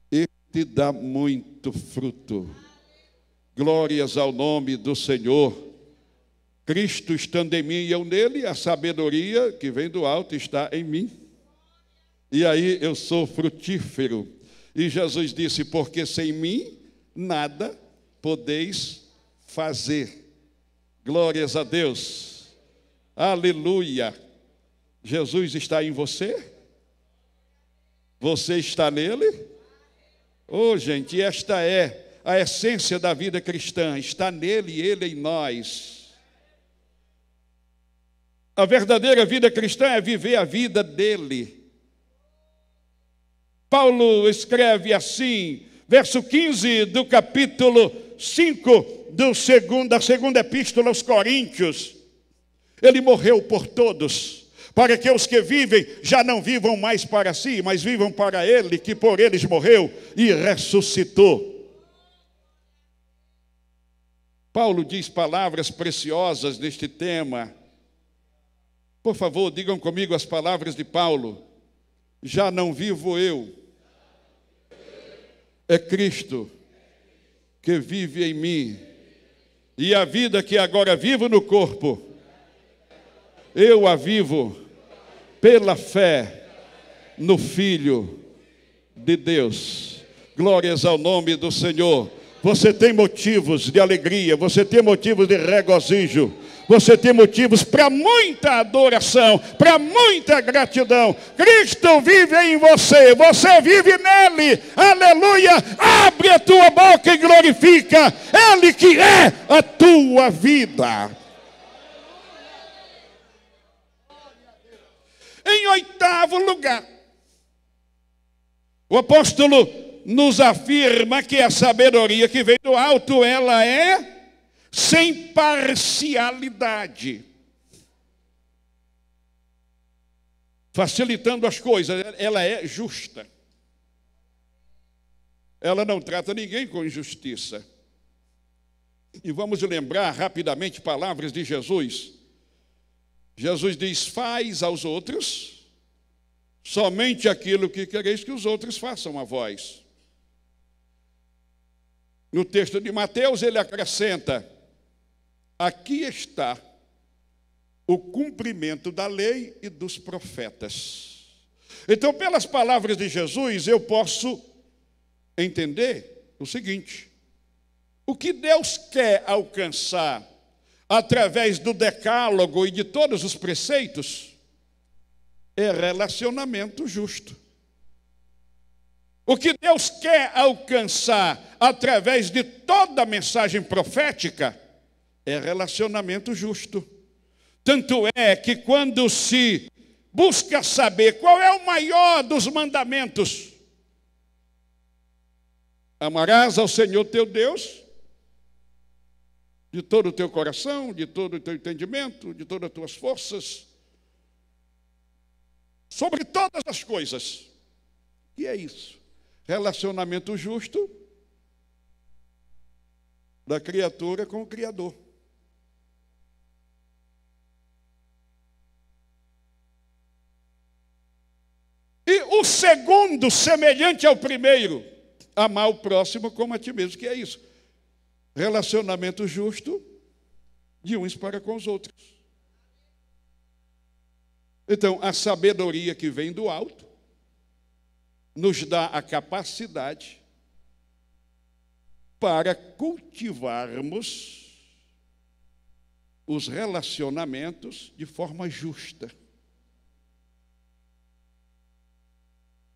Este dá muito fruto. Glórias ao nome do Senhor. Cristo estando em mim e eu nele, a sabedoria que vem do alto está em mim. E aí eu sou frutífero. E Jesus disse: porque sem mim nada podeis fazer. Glórias a Deus. Aleluia. Jesus está em você? Você está nele? Oh, gente, esta é a essência da vida cristã, está nele e ele em nós. A verdadeira vida cristã é viver a vida dele. Paulo escreve assim, verso 15 do capítulo 5 da segunda epístola aos Coríntios. Ele morreu por todos, para que os que vivem já não vivam mais para si, mas vivam para ele, que por eles morreu e ressuscitou. Paulo diz palavras preciosas neste tema. Por favor, digam comigo as palavras de Paulo. Já não vivo eu, é Cristo que vive em mim. E a vida que agora vivo no corpo, eu a vivo pela fé no Filho de Deus. Glórias ao nome do Senhor. Você tem motivos de alegria, você tem motivos de regozijo, você tem motivos para muita adoração, para muita gratidão. Cristo vive em você, você vive nele, aleluia. Abre a tua boca e glorifica Ele que é a tua vida. Em oitavo lugar, o apóstolo nos afirma que a sabedoria que vem do alto, ela é sem parcialidade, facilitando as coisas. Ela é justa. Ela não trata ninguém com injustiça. E vamos lembrar rapidamente palavras de Jesus. Jesus diz: faz aos outros somente aquilo que quereis que os outros façam a vós. No texto de Mateus, ele acrescenta: aqui está o cumprimento da lei e dos profetas. Então, pelas palavras de Jesus, eu posso entender o seguinte: o que Deus quer alcançar através do decálogo e de todos os preceitos é relacionamento justo. O que Deus quer alcançar através de toda a mensagem profética é relacionamento justo. Tanto é que quando se busca saber qual é o maior dos mandamentos, amarás ao Senhor teu Deus de todo o teu coração, de todo o teu entendimento, de todas as tuas forças, sobre todas as coisas. E é isso. Relacionamento justo da criatura com o Criador. E o segundo, semelhante ao primeiro, amar o próximo como a ti mesmo. Que é isso? Relacionamento justo de uns para com os outros. Então, a sabedoria que vem do alto nos dá a capacidade para cultivarmos os relacionamentos de forma justa.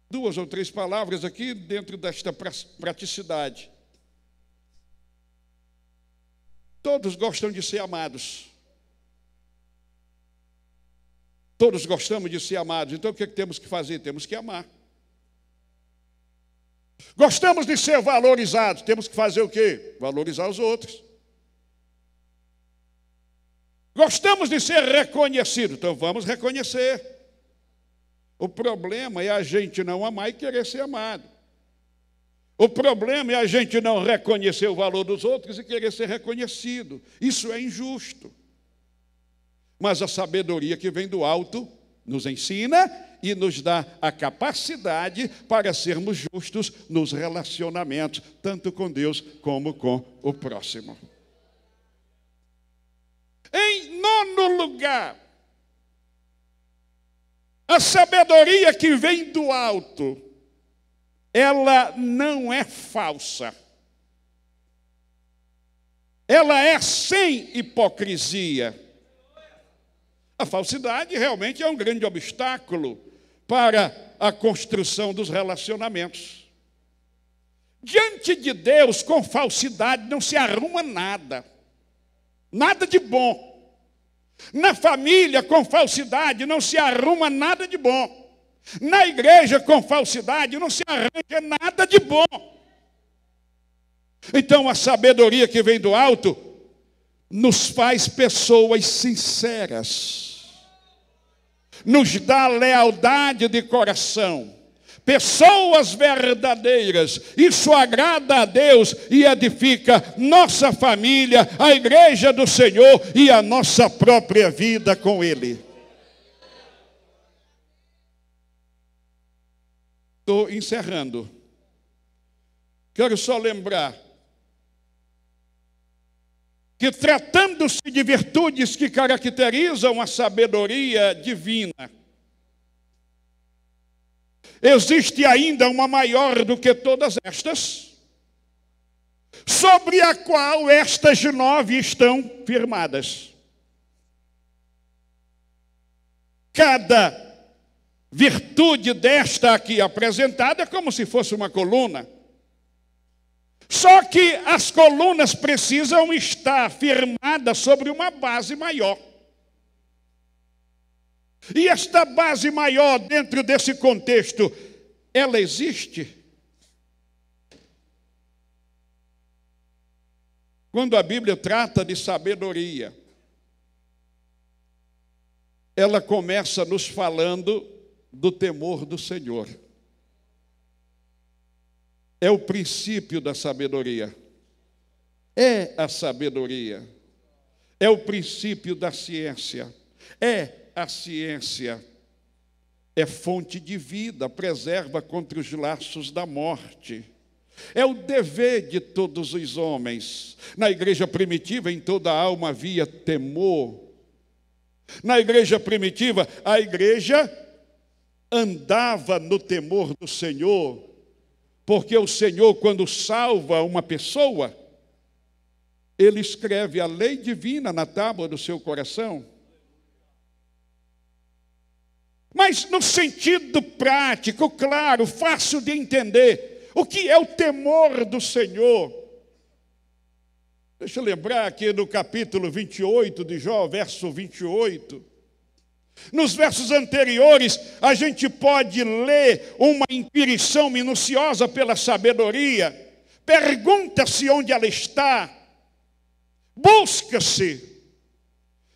Duas ou três palavras aqui dentro desta praticidade. Todos gostam de ser amados. Todos gostamos de ser amados. Então o que temos que fazer? Temos que amar. Gostamos de ser valorizados. Temos que fazer o quê? Valorizar os outros. Gostamos de ser reconhecidos. Então vamos reconhecer. O problema é a gente não amar e querer ser amado. O problema é a gente não reconhecer o valor dos outros e querer ser reconhecido. Isso é injusto. Mas a sabedoria que vem do alto nos ensina e nos dá a capacidade para sermos justos nos relacionamentos, tanto com Deus como com o próximo. Em nono lugar, a sabedoria que vem do alto, ela não é falsa. Ela é sem hipocrisia. A falsidade realmente é um grande obstáculo para a construção dos relacionamentos. Diante de Deus, com falsidade, não se arruma nada. Nada de bom. Na família, com falsidade, não se arruma nada de bom. Na igreja com falsidade não se arranja nada de bom. Então a sabedoria que vem do alto nos faz pessoas sinceras, nos dá lealdade de coração, pessoas verdadeiras. Isso agrada a Deus e edifica nossa família, a igreja do Senhor e a nossa própria vida com Ele. Estou encerrando. Quero só lembrar que, tratando-se de virtudes que caracterizam a sabedoria divina, existe ainda uma maior do que todas estas, sobre a qual estas 9 estão firmadas. Cada virtude desta aqui apresentada é como se fosse uma coluna. Só que as colunas precisam estar firmadas sobre uma base maior. E esta base maior, dentro desse contexto, ela existe? Quando a Bíblia trata de sabedoria, ela começa nos falando do temor do Senhor. É o princípio da sabedoria. É a sabedoria. É o princípio da ciência. É a ciência. É fonte de vida, preserva contra os laços da morte. É o dever de todos os homens. Na igreja primitiva, em toda alma havia temor. Na igreja primitiva, a igreja andava no temor do Senhor, porque o Senhor, quando salva uma pessoa, Ele escreve a lei divina na tábua do seu coração. Mas no sentido prático, claro, fácil de entender, o que é o temor do Senhor? Deixa eu lembrar aqui no capítulo 28 de Jó, verso 28. Nos versos anteriores, a gente pode ler uma inquirição minuciosa pela sabedoria. Pergunta-se onde ela está. Busca-se.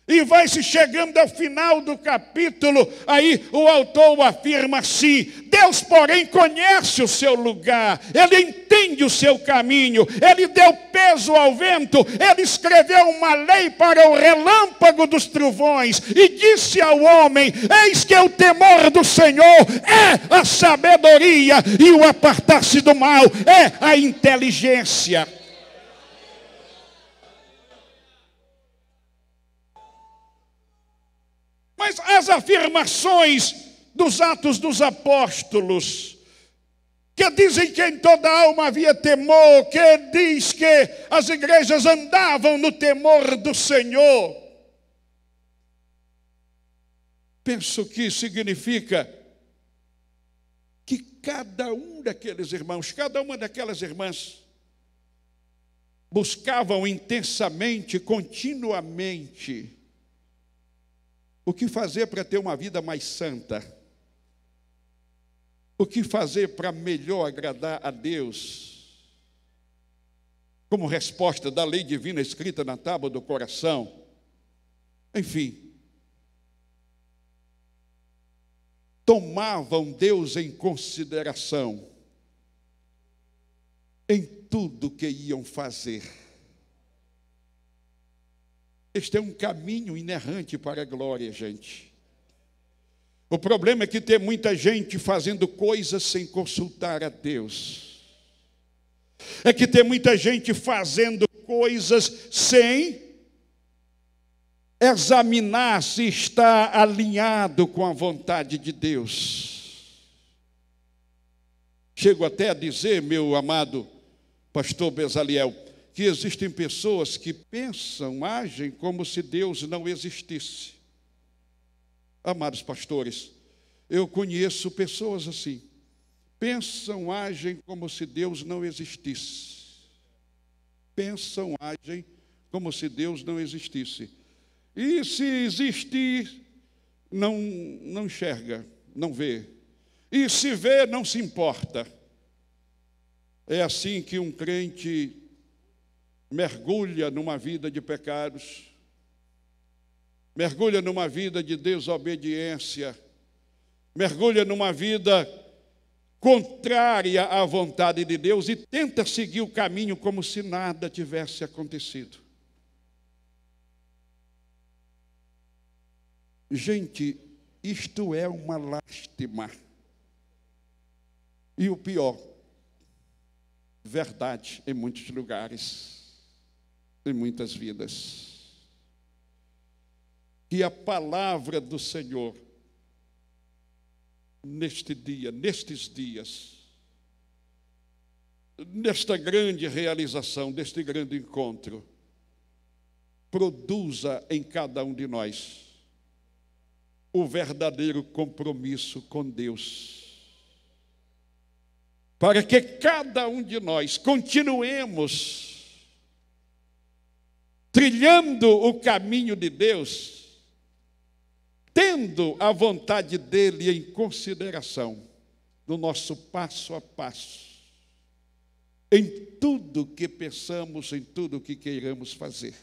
E vai-se chegando ao final do capítulo, aí o autor afirma assim: Deus, porém, conhece o seu lugar, Ele entende o seu caminho, Ele deu peso ao vento, Ele escreveu uma lei para o relâmpago dos trovões, e disse ao homem: eis que o temor do Senhor é a sabedoria, e o apartar-se do mal é a inteligência. Mas as afirmações dos Atos dos Apóstolos, que dizem que em toda alma havia temor, que diz que as igrejas andavam no temor do Senhor, penso que significa que cada um daqueles irmãos, cada uma daquelas irmãs, buscavam intensamente, continuamente, o que fazer para ter uma vida mais santa? O que fazer para melhor agradar a Deus? Como resposta da lei divina escrita na tábua do coração. Enfim, tomavam Deus em consideração em tudo que iam fazer. Este é um caminho inerrante para a glória, gente. O problema é que tem muita gente fazendo coisas sem consultar a Deus. É que tem muita gente fazendo coisas sem examinar se está alinhado com a vontade de Deus. Chego até a dizer, meu amado pastor Bezaliel, que existem pessoas que pensam, agem como se Deus não existisse. Amados pastores, eu conheço pessoas assim. Pensam, agem como se Deus não existisse. Pensam, agem como se Deus não existisse. E se existir, não enxerga, não vê. e se vê, não se importa. É assim que um crente mergulha numa vida de pecados, mergulha numa vida de desobediência, mergulha numa vida contrária à vontade de Deus e tenta seguir o caminho como se nada tivesse acontecido. Gente, isto é uma lástima. E o pior, verdade em muitos lugares, em muitas vidas. Que a palavra do Senhor, neste dia, nestes dias, nesta grande realização, deste grande encontro, produza em cada um de nós o verdadeiro compromisso com Deus. Para que cada um de nós continuemos trilhando o caminho de Deus, tendo a vontade dele em consideração no nosso passo a passo, em tudo que pensamos, em tudo que queiramos fazer.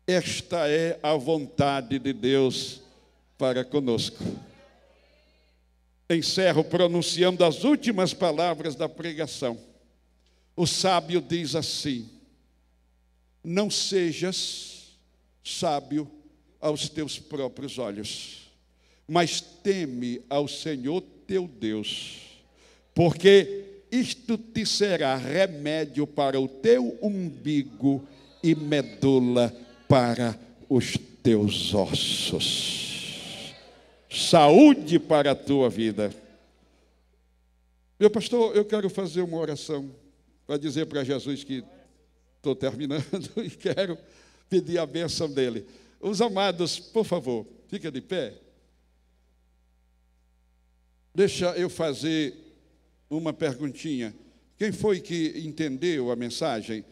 Esta é a vontade de Deus para conosco. Encerro pronunciando as últimas palavras da pregação. O sábio diz assim: não sejas sábio aos teus próprios olhos, mas teme ao Senhor teu Deus, porque isto te será remédio para o teu umbigo e medula para os teus ossos. Saúde para a tua vida. Meu pastor, eu quero fazer uma oração para dizer para Jesus que estou terminando e quero pedir a bênção dele. Os amados, por favor, fica de pé. Deixa eu fazer uma perguntinha. Quem foi que entendeu a mensagem?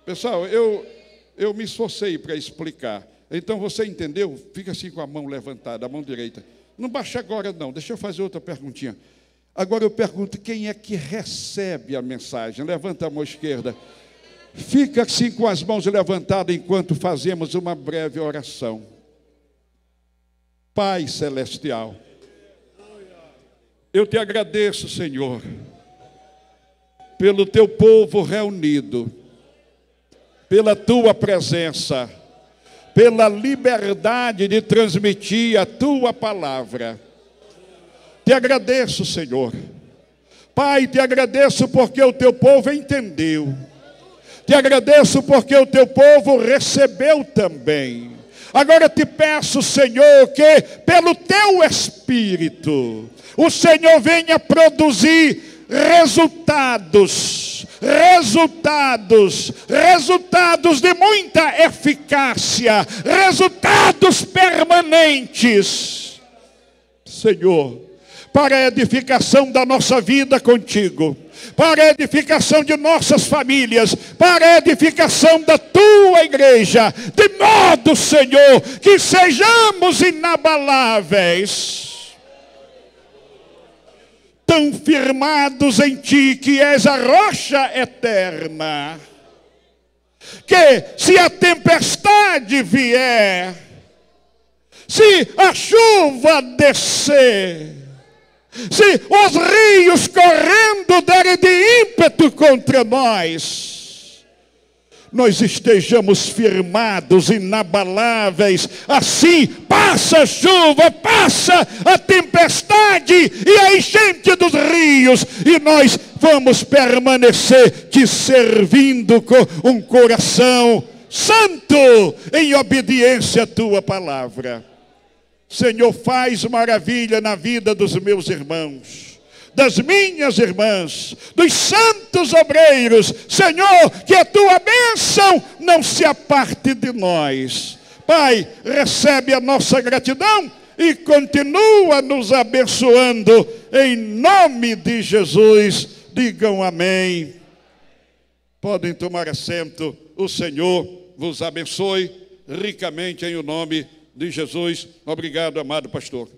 Pessoal, eu me esforcei para explicar. Então, você entendeu? Fica assim com a mão levantada, a mão direita. Não baixa agora, não. Deixa eu fazer outra perguntinha. Agora eu pergunto, quem é que recebe a mensagem? Levanta a mão esquerda. Fica assim com as mãos levantadas enquanto fazemos uma breve oração. Pai Celestial, eu te agradeço, Senhor, pelo teu povo reunido, pela tua presença, pela liberdade de transmitir a tua palavra. Te agradeço, Senhor. Pai, te agradeço porque o teu povo entendeu. Te agradeço porque o teu povo recebeu também. Agora te peço, Senhor, que pelo teu Espírito, o Senhor venha produzir resultados de muita eficácia, resultados permanentes, Senhor, para a edificação da nossa vida contigo, para a edificação de nossas famílias, para a edificação da tua igreja, de modo, Senhor, que sejamos inabaláveis, tão firmados em ti, que és a rocha eterna, que se a tempestade vier, se a chuva descer, se os rios correndo derem de ímpeto contra nós estejamos firmados, inabaláveis. Assim passa a chuva, passa a tempestade e a enchente dos rios, e nós vamos permanecer te servindo com um coração santo, em obediência à tua palavra. Senhor, faz maravilha na vida dos meus irmãos, das minhas irmãs, dos santos obreiros. Senhor, que a tua bênção não se aparte de nós. Pai, recebe a nossa gratidão e continua nos abençoando. Em nome de Jesus, digam amém. Podem tomar assento. O Senhor vos abençoe ricamente em o nome de Jesus. Obrigado, amado pastor.